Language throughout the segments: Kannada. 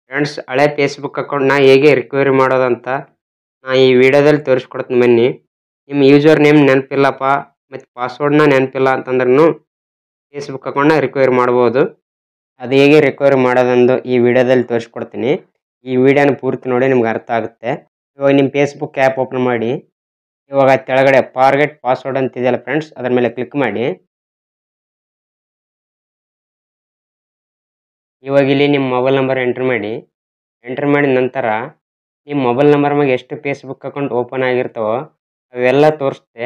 ಫ್ರೆಂಡ್ಸ್, ಹಳೆ ಫೇಸ್ಬುಕ್ ಅಕೌಂಟ್ನ ಹೇಗೆ ರಿಕವರಿ ಮಾಡೋದಂತ ನಾ ಈ ವಿಡಿಯೋದಲ್ಲಿ ತೋರಿಸ್ಕೊಡ್ತೀನಿ ಬನ್ನಿ. ನಿಮ್ಮ ಯೂಸರ್ ನೇಮ್ ನೆನಪಿಲ್ಲಪ್ಪ ಮತ್ತು ಪಾಸ್ವರ್ಡ್ನ ನೆನಪಿಲ್ಲ ಅಂತಂದ್ರೂ ಫೇಸ್ಬುಕ್ ಅಕೌಂಟ್ನ ರಿಕವರಿ ಮಾಡ್ಬೋದು. ಅದು ಹೇಗೆ ರಿಕವರಿ ಮಾಡೋದೆಂದು ಈ ವಿಡಿಯೋದಲ್ಲಿ ತೋರಿಸ್ಕೊಡ್ತೀನಿ. ಈ ವಿಡಿಯೋನ ಪೂರ್ತಿ ನೋಡಿ ನಿಮ್ಗೆ ಅರ್ಥ ಆಗುತ್ತೆ. ಇವಾಗ ನಿಮ್ಮ ಫೇಸ್ಬುಕ್ ಆ್ಯಪ್ ಓಪನ್ ಮಾಡಿ. ಇವಾಗ ಕೆಳಗಡೆ ಫಾರ್ಗೆಟ್ ಪಾಸ್ವರ್ಡ್ ಅಂತಿದೆಯಲ್ಲ ಫ್ರೆಂಡ್ಸ್, ಅದರ ಮೇಲೆ ಕ್ಲಿಕ್ ಮಾಡಿ. ಇವಾಗ ಇಲ್ಲಿ ನಿಮ್ಮ ಮೊಬೈಲ್ ನಂಬರ್ ಎಂಟ್ರ್ ಮಾಡಿ. ಎಂಟ್ರ್ ಮಾಡಿದ ನಂತರ ನಿಮ್ಮ ಮೊಬೈಲ್ ನಂಬರ್ ಮ್ಯಾಗೆ ಎಷ್ಟು ಫೇಸ್ಬುಕ್ ಅಕೌಂಟ್ ಓಪನ್ ಆಗಿರ್ತಾವೋ ಅವೆಲ್ಲ ತೋರಿಸುತ್ತೆ.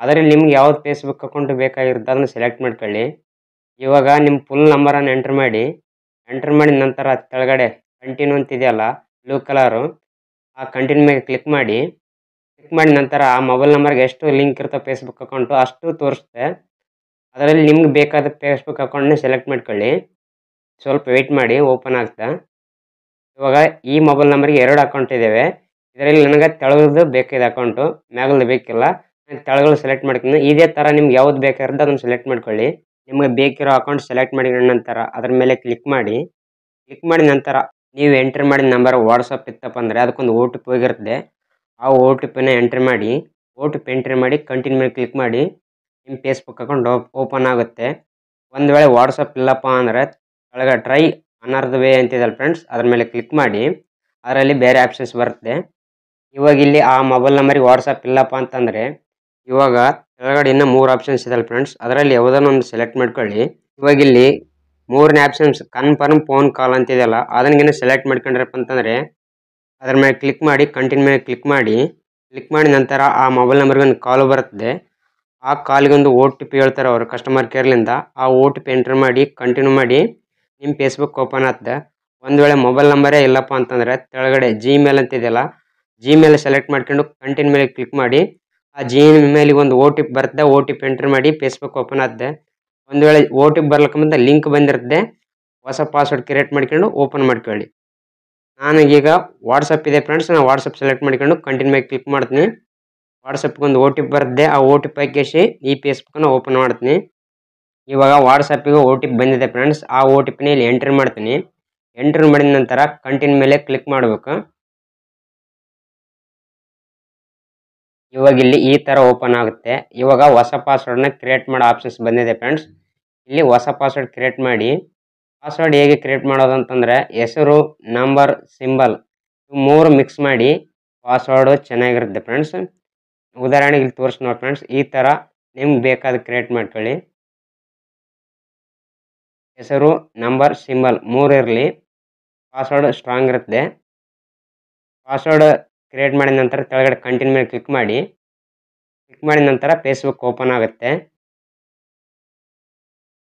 ಅದರಲ್ಲಿ ನಿಮ್ಗೆ ಯಾವ್ದು ಫೇಸ್ಬುಕ್ ಅಕೌಂಟ್ ಬೇಕಾಗಿರುತ್ತೆ ಅದನ್ನು ಸೆಲೆಕ್ಟ್ ಮಾಡ್ಕೊಳ್ಳಿ. ಇವಾಗ ನಿಮ್ಮ ಫುಲ್ ನಂಬರನ್ನು ಎಂಟ್ರ್ ಮಾಡಿ. ಎಂಟ್ರ್ ಮಾಡಿದ ನಂತರ ಕೆಳಗಡೆ ಕಂಟಿನ್ಯೂ ಅಂತಿದೆಯಲ್ಲ ಬ್ಲೂ ಕಲರು, ಆ ಕಂಟಿನ್ಯೂ ಮೇಲೆ ಕ್ಲಿಕ್ ಮಾಡಿ. ಕ್ಲಿಕ್ ಮಾಡಿದ ನಂತರ ಆ ಮೊಬೈಲ್ ನಂಬರ್ಗೆ ಎಷ್ಟು ಲಿಂಕ್ ಇರ್ತವೆ ಫೇಸ್ಬುಕ್ ಅಕೌಂಟು ಅಷ್ಟು ತೋರಿಸುತ್ತೆ. ಅದರಲ್ಲಿ ನಿಮ್ಗೆ ಬೇಕಾದ ಫೇಸ್ಬುಕ್ ಅಕೌಂಟ್ನ ಸೆಲೆಕ್ಟ್ ಮಾಡ್ಕೊಳ್ಳಿ. ಸ್ವಲ್ಪ ವೆಯ್ಟ್ ಮಾಡಿ, ಓಪನ್ ಆಗ್ತಾ. ಇವಾಗ ಈ ಮೊಬೈಲ್ ನಂಬರ್ಗೆ 2 ಅಕೌಂಟ್ ಇದ್ದಾವೆ. ಇದರಲ್ಲಿ ನನಗೆ ತೆಳಗದು ಬೇಕಿದೆ ಅಕೌಂಟು, ಮ್ಯಾಗಲ್ದು ಬೇಕಿಲ್ಲ. ನಾನು ತೆಳಗಲು ಸೆಲೆಕ್ಟ್ ಮಾಡ್ತೀನಿ. ಇದೇ ಥರ ನಿಮ್ಗೆ ಯಾವ್ದು ಬೇಕಾಗಿರುತ್ತೆ ಅದನ್ನು ಸೆಲೆಕ್ಟ್ ಮಾಡ್ಕೊಳ್ಳಿ. ನಿಮಗೆ ಬೇಕಿರೋ ಅಕೌಂಟ್ ಸೆಲೆಕ್ಟ್ ಮಾಡಿದ ನಂತರ ಅದರ ಮೇಲೆ ಕ್ಲಿಕ್ ಮಾಡಿ. ಕ್ಲಿಕ್ ಮಾಡಿದ ನಂತರ ನೀವು ಎಂಟ್ರಿ ಮಾಡಿದ ನಂಬರ್ ವಾಟ್ಸಪ್ ಇತ್ತಪ್ಪ ಅಂದರೆ ಅದಕ್ಕೊಂದು OTP ಹೋಗಿರುತ್ತೆ. ಆ OTPನ ಎಂಟ್ರಿ ಮಾಡಿ. OTP ಎಂಟ್ರಿ ಮಾಡಿ ಕಂಟಿನ್ಯೂ ಮೇಲೆ ಕ್ಲಿಕ್ ಮಾಡಿ. ನಿಮ್ಮ ಫೇಸ್ಬುಕ್ ಅಕೌಂಟ್ ಓಪನ್ ಆಗುತ್ತೆ. ಒಂದು ವೇಳೆ ವಾಟ್ಸಪ್ ಇಲ್ಲಪ್ಪ ಅಂದರೆ ಕೆಳಗೆ ಟ್ರೈ ಅನದರ್ ವೇ ಅಂತಿದೆಯಲ್ಲ ಫ್ರೆಂಡ್ಸ್, ಅದ್ರ ಮೇಲೆ ಕ್ಲಿಕ್ ಮಾಡಿ. ಅದರಲ್ಲಿ ಬೇರೆ ಆಪ್ಷನ್ಸ್ ಬರುತ್ತೆ. ಇವಾಗ ಇಲ್ಲಿ ಆ ಮೊಬೈಲ್ ನಂಬರಿಗೆ ವಾಟ್ಸಪ್ ಇಲ್ಲಪ್ಪ ಅಂತಂದರೆ ಇವಾಗ ಕೆಳಗಡೆ ಇನ್ನೂ 3 ಆಪ್ಷನ್ಸ್ ಇದೆಯಲ್ಲ ಫ್ರೆಂಡ್ಸ್, ಅದರಲ್ಲಿ ಯಾವುದನ್ನು ಒಂದು ಸೆಲೆಕ್ಟ್ ಮಾಡ್ಕೊಳ್ಳಿ. ಇವಾಗ ಇಲ್ಲಿ 3ನೇ ಆಪ್ಷನ್ಸ್ ಕನ್ಫರ್ಮ್ ಫೋನ್ ಕಾಲ್ ಅಂತಿದೆಯಲ್ಲ ಅದನ್ನ ಸೆಲೆಕ್ಟ್ ಮಾಡ್ಕೊಂಡ್ರಪ್ಪ ಅಂತಂದರೆ ಅದ್ರ ಮೇಲೆ ಕ್ಲಿಕ್ ಮಾಡಿ. ಕಂಟಿನ್ಯೂ ಮೇಲೆ ಕ್ಲಿಕ್ ಮಾಡಿ. ಕ್ಲಿಕ್ ಮಾಡಿದ ನಂತರ ಆ ಮೊಬೈಲ್ ನಂಬರ್ಗೆ ಒಂದು ಕಾಲ್ ಬರುತ್ತೆ. ಆ ಕಾಲಿಗೆ ಒಂದು OTP ಹೇಳ್ತಾರೆ ಅವರು ಕಸ್ಟಮರ್ ಕೇರ್ಲಿಂದ. ಆ OTP ಎಂಟ್ರ್ ಮಾಡಿ ಕಂಟಿನ್ಯೂ ಮಾಡಿ. ನಿಮ್ಮ ಫೇಸ್ಬುಕ್ ಓಪನ್ ಆಗುತ್ತೆ. ಒಂದು ವೇಳೆ ಮೊಬೈಲ್ ನಂಬರೇ ಇಲ್ಲಪ್ಪ ಅಂತಂದರೆ ಕೆಳಗಡೆ Gmail ಅಂತಿದೆಯಲ್ಲ, Gmail ಸೆಲೆಕ್ಟ್ ಮಾಡ್ಕೊಂಡು ಕಂಟಿನ್ಯೂ ಮೇಲೆ ಕ್ಲಿಕ್ ಮಾಡಿ. ಆ Gmailಗೆ ಒಂದು OTP ಬರುತ್ತೆ. OTP ಎಂಟ್ರ್ ಮಾಡಿ ಫೇಸ್ಬುಕ್ ಓಪನ್ ಆಗುತ್ತೆ. ಒಂದು ವೇಳೆ OTP ಬರ್ಲಿಕ್ಕೆ ಮುಂದೆ ಲಿಂಕ್ ಬಂದಿರುತ್ತೆ. ಹೊಸ ಪಾಸ್ವರ್ಡ್ ಕ್ರಿಯೇಟ್ ಮಾಡ್ಕೊಂಡು ಓಪನ್ ಮಾಡ್ಕೊಳ್ಳಿ. ನನಗೀಗ ವಾಟ್ಸಪ್ ಇದೆ ಫ್ರೆಂಡ್ಸ್, ನಾನು ವಾಟ್ಸಪ್ ಸೆಲೆಕ್ಟ್ ಮಾಡ್ಕೊಂಡು ಕಂಟಿನ್ಯೂ ಮೇಲೆ ಕ್ಲಿಕ್ ಮಾಡ್ತೀನಿ. ವಾಟ್ಸಪ್ಗೆ ಒಂದು OTP ಬರುತ್ತೆ. ಆ OTP ಹಾಕಿ ಈ ಫೇಸ್ಬುಕ್ಕನ್ನು ಓಪನ್ ಮಾಡ್ತೀನಿ. ಇವಾಗ ವಾಟ್ಸಪ್ಪಿಗೆ OTP ಬಂದಿದೆ ಫ್ರೆಂಡ್ಸ್. ಆ OTPನ ಇಲ್ಲಿ ಎಂಟ್ರಿ ಮಾಡ್ತೀನಿ. ಎಂಟ್ರಿ ಮಾಡಿದ ನಂತರ ಕಂಟಿನ್ಯೂ ಮೇಲೆ ಕ್ಲಿಕ್ ಮಾಡಬೇಕು. ಇವಾಗ ಇಲ್ಲಿ ಈ ಥರ ಓಪನ್ ಆಗುತ್ತೆ. ಇವಾಗ ಹೊಸ ಪಾಸ್ವರ್ಡ್ನ ಕ್ರಿಯೇಟ್ ಮಾಡೋ ಆಪ್ಷನ್ಸ್ ಬಂದಿದೆ ಫ್ರೆಂಡ್ಸ್. ಇಲ್ಲಿ ಹೊಸ ಪಾಸ್ವರ್ಡ್ ಕ್ರಿಯೇಟ್ ಮಾಡಿ. ಪಾಸ್ವರ್ಡ್ ಹೇಗೆ ಕ್ರಿಯೇಟ್ ಮಾಡೋದು ಅಂತಂದರೆ ಹೆಸರು, ನಂಬರ್, ಸಿಂಬಲ್ ಇವು 3 ಮಿಕ್ಸ್ ಮಾಡಿ ಪಾಸ್ವರ್ಡು ಚೆನ್ನಾಗಿರುತ್ತೆ ಫ್ರೆಂಡ್ಸ್. ಉದಾಹರಣೆಗೆ ಇಲ್ಲಿ ತೋರಿಸಿ ನೋಡಿ ಫ್ರೆಂಡ್ಸ್, ಈ ಥರ ನಿಮ್ಗೆ ಬೇಕಾದ ಕ್ರಿಯೇಟ್ ಮಾಡ್ಕೊಳ್ಳಿ. ಹೆಸರು, ನಂಬರ್, ಸಿಂಬಲ್ 3 ಇರಲಿ. ಪಾಸ್ವರ್ಡ್ ಸ್ಟ್ರಾಂಗ್ ಇರುತ್ತೆ. ಪಾಸ್ವರ್ಡ್ ಕ್ರಿಯೇಟ್ ಮಾಡಿದ ನಂತರ ಕೆಳಗಡೆ ಕಂಟಿನ್ಯೂ ಮೇಲೆ ಕ್ಲಿಕ್ ಮಾಡಿ. ಕ್ಲಿಕ್ ಮಾಡಿದ ನಂತರ ಫೇಸ್ಬುಕ್ ಓಪನ್ ಆಗುತ್ತೆ.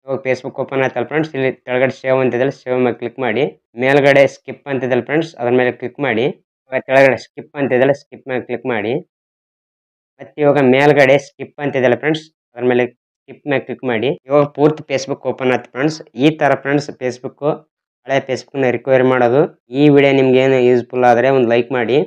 ಇವಾಗ ಫೇಸ್ಬುಕ್ ಓಪನ್ ಆಯ್ತಲ್ಲ ಫ್ರೆಂಡ್ಸ್, ಇಲ್ಲಿ ಕೆಳಗಡೆ ಸೇವ್ ಅಂತಿದೆಯಲ್ಲ, ಸೇವ್ ಮೇಲೆ ಕ್ಲಿಕ್ ಮಾಡಿ. ಮೇಲ್ಗಡೆ ಸ್ಕಿಪ್ ಅಂತಿದೆಯಲ್ಲ ಫ್ರೆಂಡ್ಸ್, ಅದ್ರ ಮೇಲೆ ಕ್ಲಿಕ್ ಮಾಡಿ. ಇವಾಗ ಕೆಳಗಡೆ ಸ್ಕಿಪ್ ಅಂತಿದೆಯಲ್ಲ, ಸ್ಕಿಪ್ ಮೇಲೆ ಕ್ಲಿಕ್ ಮಾಡಿ. ಮತ್ತು ಇವಾಗ ಮೇಲ್ಗಡೆ ಸ್ಕಿಪ್ ಅಂತಿದೆಯಲ್ಲ ಫ್ರೆಂಡ್ಸ್, ಅದ್ರ ಮೇಲೆ ಸ್ಕಿಪ್ ಮೇಲೆ ಕ್ಲಿಕ್ ಮಾಡಿ. ಇವಾಗ ಪೂರ್ತಿ ಫೇಸ್ಬುಕ್ ಓಪನ್ ಆಯ್ತು ಫ್ರೆಂಡ್ಸ್. ಈ ಥರ ಫ್ರೆಂಡ್ಸ್ ಫೇಸ್ಬುಕ್ಕು ಹಳೆ ಫೇಸ್ಬುಕ್ನ ರಿಕವರಿ ಮಾಡೋದು. ಈ ವಿಡಿಯೋ ನಿಮ್ಗೆ ಏನು ಯೂಸ್ಫುಲ್ ಆದರೆ ಒಂದು ಲೈಕ್ ಮಾಡಿ.